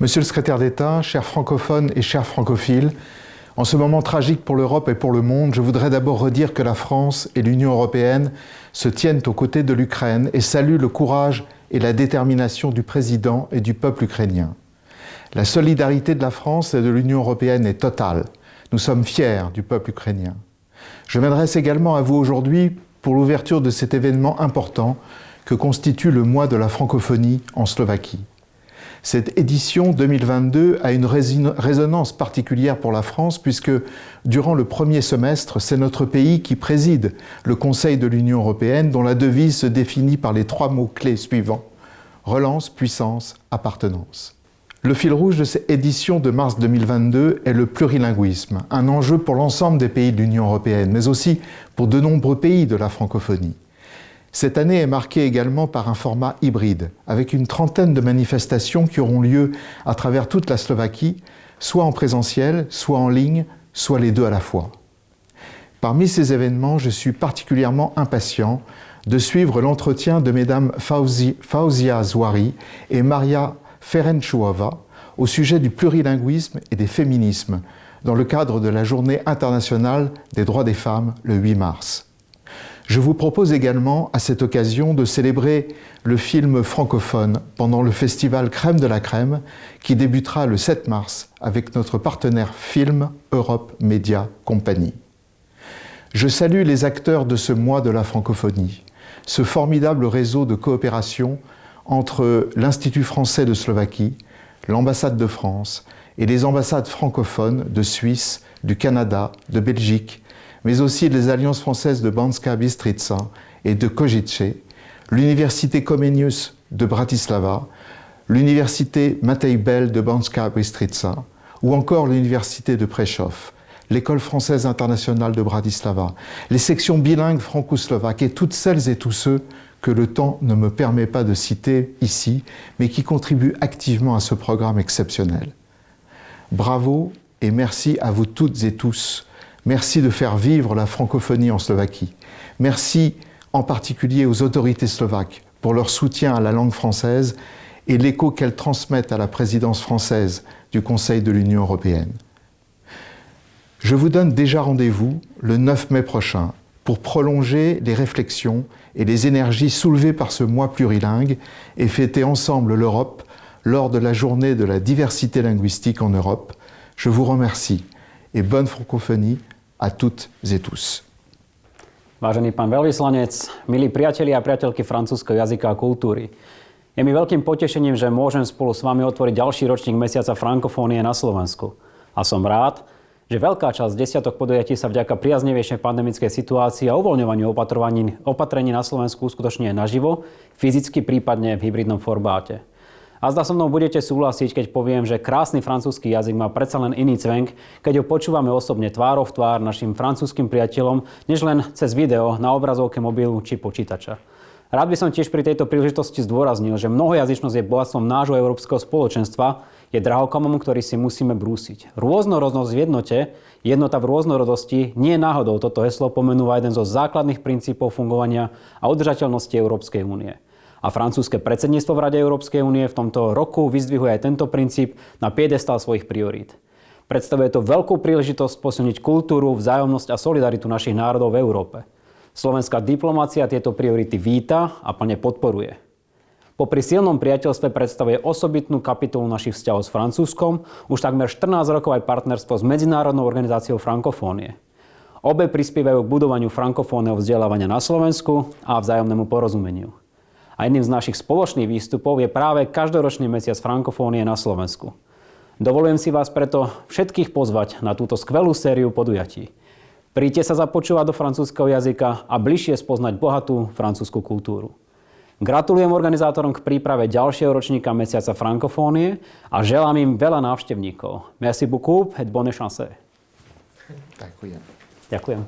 Monsieur le secrétaire d'État, chers francophones et chers francophiles, en ce moment tragique pour l'Europe et pour le monde, je voudrais d'abord redire que la France et l'Union européenne se tiennent aux côtés de l'Ukraine et saluent le courage et la détermination du président et du peuple ukrainien. La solidarité de la France et de l'Union européenne est totale. Nous sommes fiers du peuple ukrainien. Je m'adresse également à vous aujourd'hui pour l'ouverture de cet événement important que constitue le mois de la francophonie en Slovaquie. Cette édition 2022 a une résonance particulière pour la France puisque, durant le premier semestre, c'est notre pays qui préside le Conseil de l'Union européenne dont la devise se définit par les 3 mots-clés suivants: relance, puissance, appartenance. Le fil rouge de cette édition de mars 2022 est le plurilinguisme, un enjeu pour l'ensemble des pays de l'Union européenne, mais aussi pour de nombreux pays de la francophonie. Cette année est marquée également par un format hybride, avec une trentaine de manifestations qui auront lieu à travers toute la Slovaquie, soit en présentiel, soit en ligne, soit les deux à la fois. Parmi ces événements, je suis particulièrement impatient de suivre l'entretien de mesdames Fauzia Zouari et Maria Ferenczuova au sujet du plurilinguisme et des féminismes dans le cadre de la Journée internationale des droits des femmes le 8 mars. Je vous propose également à cette occasion de célébrer le film francophone pendant le festival Crème de la Crème qui débutera le 7 mars avec notre partenaire Film Europe Media Company. Je salue les acteurs de ce mois de la francophonie, ce formidable réseau de coopération entre l'Institut français de Slovaquie, l'ambassade de France et les ambassades francophones de Suisse, du Canada, de Belgique, mais aussi les alliances françaises de Banská Bystrica et de Košice, l'université Comenius de Bratislava, l'université Matej Bell de Banská Bystrica ou encore l'université de Prešov, l'école française internationale de Bratislava, les sections bilingues franco-slovaques et toutes celles et tous ceux que le temps ne me permet pas de citer ici, mais qui contribuent activement à ce programme exceptionnel. Bravo et merci à vous toutes et tous. Merci de faire vivre la francophonie en Slovaquie. Merci en particulier aux autorités slovaques pour leur soutien à la langue française et l'écho qu'elles transmettent à la présidence française du Conseil de l'Union européenne. Je vous donne déjà rendez-vous le 9 mai prochain pour prolonger les réflexions et les énergies soulevées par ce mois plurilingue et fêter ensemble l'Europe lors de la journée de la diversité linguistique en Europe. Je vous remercie et bonne francophonie a toutes et tous. Vážený pán veľvyslanec, milí priatelia a priateľky francúzskeho jazyka a kultúry, je mi veľkým potešením, že môžem spolu s vami otvoriť ďalší ročník Mesiaca frankofónie na Slovensku. A som rád, že veľká časť desiatok podujatí sa vďaka priaznivejšej pandemickej situácii a uvoľňovaniu opatrení na Slovensku uskutočňuje naživo, fyzicky, prípadne v hybridnom formáte. A zda so mnou budete súhlasiť, keď poviem, že krásny francúzsky jazyk má predsa len iný cvenk, keď ho počúvame osobne tvárou v tvár našim francúzskym priateľom, než len cez video na obrazovke mobilu či počítača. Rád by som tiež pri tejto príležitosti zdôraznil, že mnohojazyčnosť je bohatstvom nášho európskeho spoločenstva, je drahokamom, ktorý si musíme brúsiť. Rôznorodosť v jednote, jednota v rôznorodosti, nie náhodou toto heslo pomenúva jeden zo základných princípov fungovania a udržateľnosti Európskej únie. A francúzske predsedníctvo v Rade Európskej únie v tomto roku vyzdvihuje aj tento princíp na piedestal svojich priorít. Predstavuje to veľkú príležitosť posilniť kultúru, vzájomnosť a solidaritu našich národov v Európe. Slovenská diplomácia tieto priority víta a plne podporuje. Popri silnom priateľstve predstavuje osobitnú kapitolu našich vzťahov s Francúzskom už takmer 14 rokov aj partnerstvo s Medzinárodnou organizáciou frankofónie. Obe prispievajú k budovaniu frankofónneho vzdelávania na Slovensku a vzájomnému porozumeniu. A jedným z našich spoločných výstupov je práve každoročný mesiac frankofónie na Slovensku. Dovolujem si vás preto všetkých pozvať na túto skvelú sériu podujatí. Príďte sa započúvať do francúzskeho jazyka a bližšie spoznať bohatú francúzsku kultúru. Gratulujem organizátorom k príprave ďalšieho ročníka mesiaca frankofónie a želám im veľa návštevníkov. Merci beaucoup et bonne chance. Ďakujem. Ďakujem.